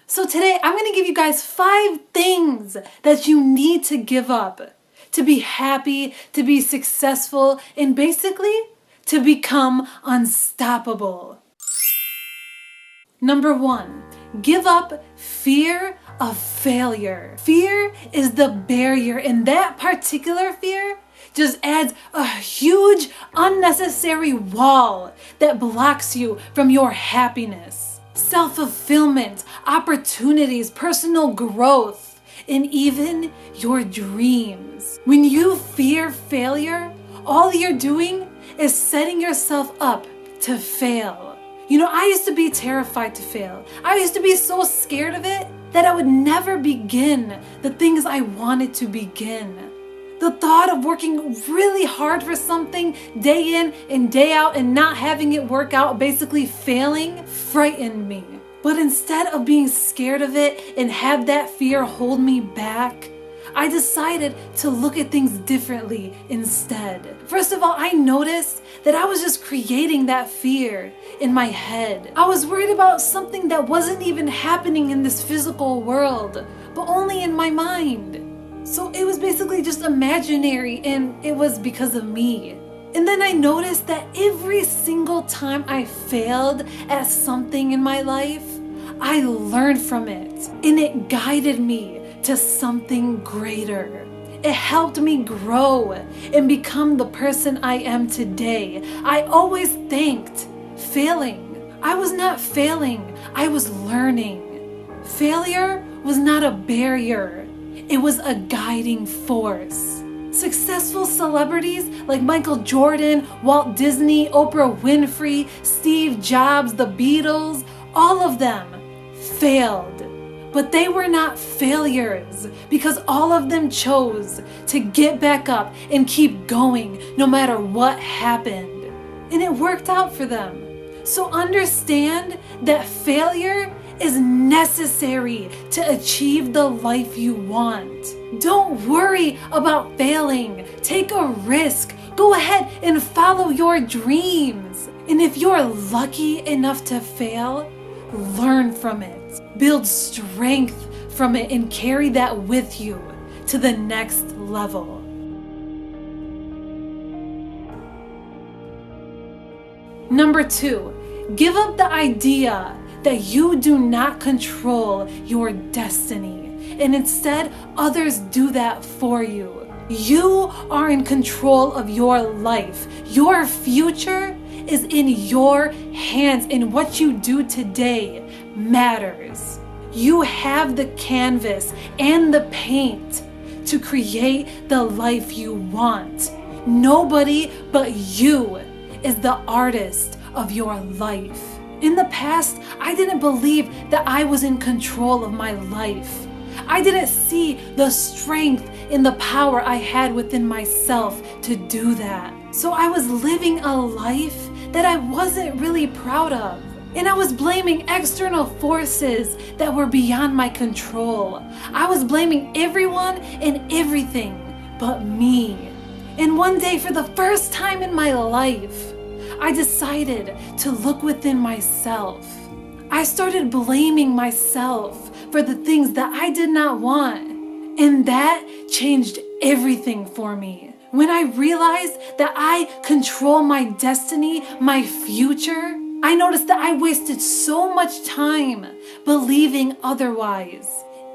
So today I'm going to give you guys 5 things that you need to give up to be happy, to be successful, and basically to become unstoppable. Number 1, give up fear of failure. Fear is the barrier, and that particular fear just adds a huge unnecessary wall that blocks you from your happiness, self-fulfillment, opportunities, personal growth, and even your dreams. When you fear failure, all you're doing is setting yourself up to fail. You know, I used to be terrified to fail. I used to be so scared of it that I would never begin the things I wanted to begin. The thought of working really hard for something day in and day out and not having it work out, basically failing, frightened me. But instead of being scared of it and have that fear hold me back, I decided to look at things differently instead. First of all, I noticed that I was just creating that fear in my head. I was worried about something that wasn't even happening in this physical world, but only in my mind. So it was basically just imaginary, and it was because of me. And then I noticed that every single time I failed at something in my life, I learned from it, and it guided me to something greater. It helped me grow and become the person I am today. I always thanked failing. I was not failing, I was learning. Failure was not a barrier. It was a guiding force. Successful celebrities like Michael Jordan, Walt Disney, Oprah Winfrey, Steve Jobs, the Beatles, all of them failed. But they were not failures because all of them chose to get back up and keep going no matter what happened. And it worked out for them. So understand that failure is necessary to achieve the life you want. Don't worry about failing. Take a risk. Go ahead and follow your dreams. And if you're lucky enough to fail, learn from it. Build strength from it and carry that with you to the next level. Number 2, give up the idea that you do not control your destiny, and instead others do that for you. You are in control of your life. Your future is in your hands, and what you do today matters. You have the canvas and the paint to create the life you want. Nobody but you is the artist of your life. In the past, I didn't believe that I was in control of my life. I didn't see the strength and the power I had within myself to do that. So I was living a life that I wasn't really proud of. And I was blaming external forces that were beyond my control. I was blaming everyone and everything but me. And one day, for the first time in my life, I decided to look within myself. I started blaming myself for the things that I did not want. And that changed everything for me. When I realized that I control my destiny, my future, I noticed that I wasted so much time believing otherwise.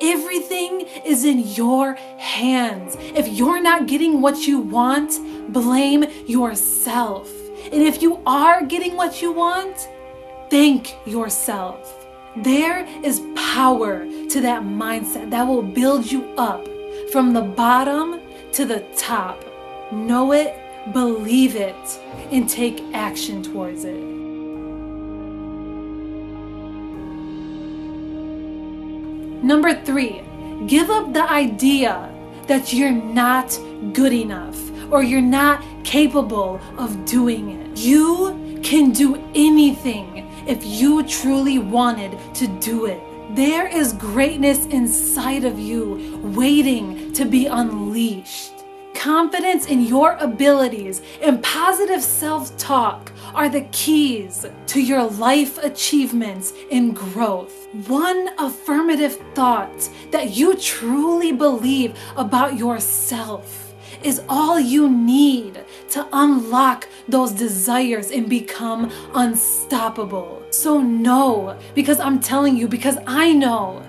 Everything is in your hands. If you're not getting what you want, blame yourself. And if you are getting what you want, thank yourself. There is power to that mindset that will build you up from the bottom to the top. Know it, believe it, and take action towards it. Number 3, give up the idea that you're not good enough or you're not capable of doing it. You can do anything if you truly wanted to do it. There is greatness inside of you waiting to be unleashed. Confidence in your abilities and positive self-talk are the keys to your life achievements and growth. One affirmative thought that you truly believe about yourself is all you need to unlock those desires and become unstoppable. So know, because I'm telling you, because I know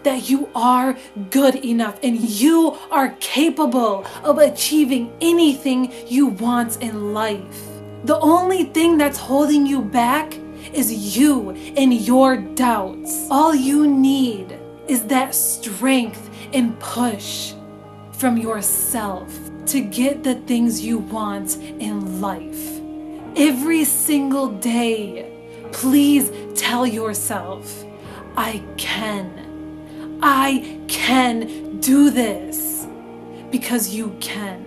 that you are good enough and you are capable of achieving anything you want in life. The only thing that's holding you back is you and your doubts. All you need is that strength and push from yourself to get the things you want in life. Every single day, please tell yourself, I can do this, because you can.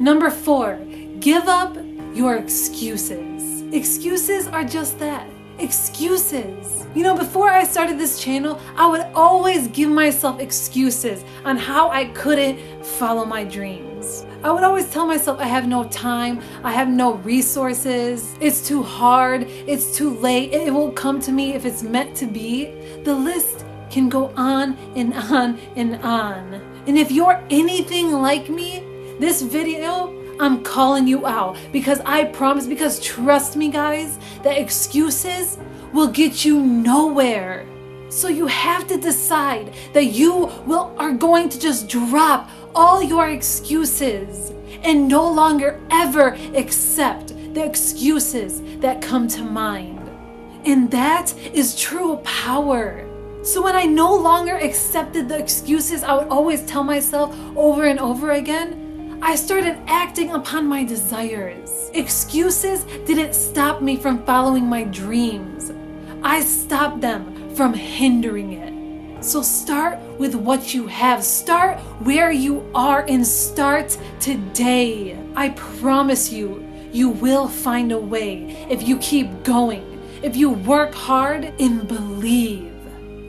Number 4, give up your excuses. Excuses are just that, excuses. You know, before I started this channel, I would always give myself excuses on how I couldn't follow my dreams. I would always tell myself I have no time, I have no resources, it's too hard, it's too late, it won't come to me if it's meant to be. The list can go on and on and on. And if you're anything like me, this video, I'm calling you out, because I promise, because trust me guys, that excuses will get you nowhere. So you have to decide that you are going to just drop all your excuses and no longer ever accept the excuses that come to mind. And that is true power. So when I no longer accepted the excuses I would always tell myself over and over again, I started acting upon my desires. Excuses didn't stop me from following my dreams. I stopped them from hindering it. So start with what you have. Start where you are and start today. I promise you, you will find a way if you keep going, if you work hard and believe.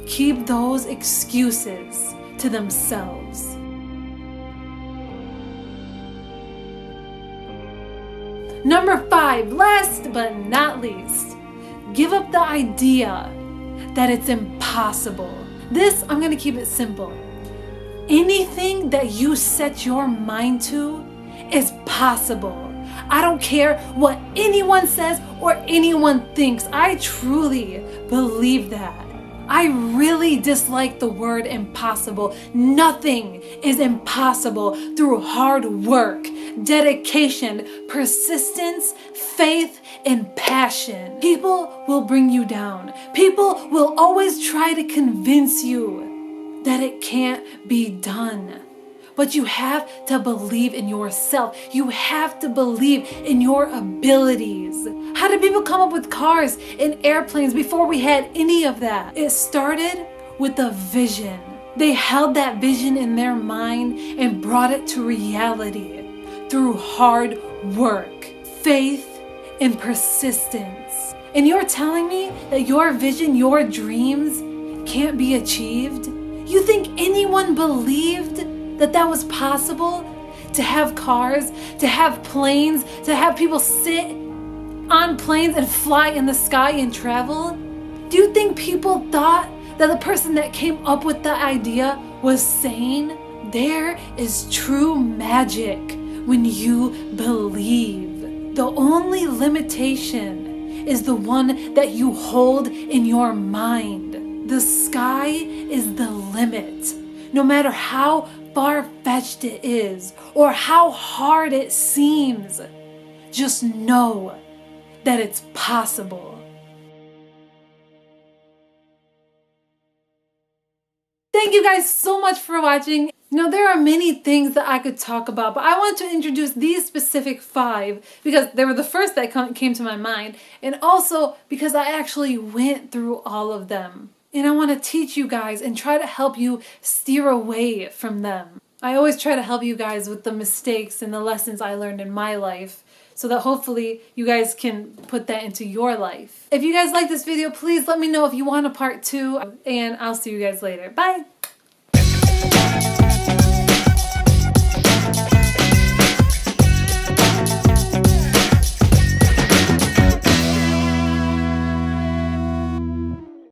Keep those excuses to themselves. Number 5, last but not least, give up the idea that it's impossible. This, I'm going to keep it simple. Anything that you set your mind to is possible. I don't care what anyone says or anyone thinks. I truly believe that. I really dislike the word impossible. Nothing is impossible through hard work, dedication, persistence, faith, and passion. People will bring you down. People will always try to convince you that it can't be done. But you have to believe in yourself. You have to believe in your abilities. How did people come up with cars and airplanes before we had any of that? It started with a vision. They held that vision in their mind and brought it to reality through hard work, faith, and persistence. And you're telling me that your vision, your dreams can't be achieved? You think anyone believed that was possible? To have cars, to have planes, to have people sit on planes and fly in the sky and travel? Do you think people thought that the person that came up with the idea was sane? There is true magic when you believe. The only limitation is the one that you hold in your mind. The sky is the limit. No matter how far-fetched it is or how hard it seems, just know that it's possible. Thank you guys so much for watching. Now, there are many things that I could talk about, but I want to introduce these specific 5 because they were the first that came to my mind, and also because I actually went through all of them. And I want to teach you guys and try to help you steer away from them. I always try to help you guys with the mistakes and the lessons I learned in my life so that hopefully you guys can put that into your life. If you guys like this video, please let me know if you want a part 2, and I'll see you guys later. Bye!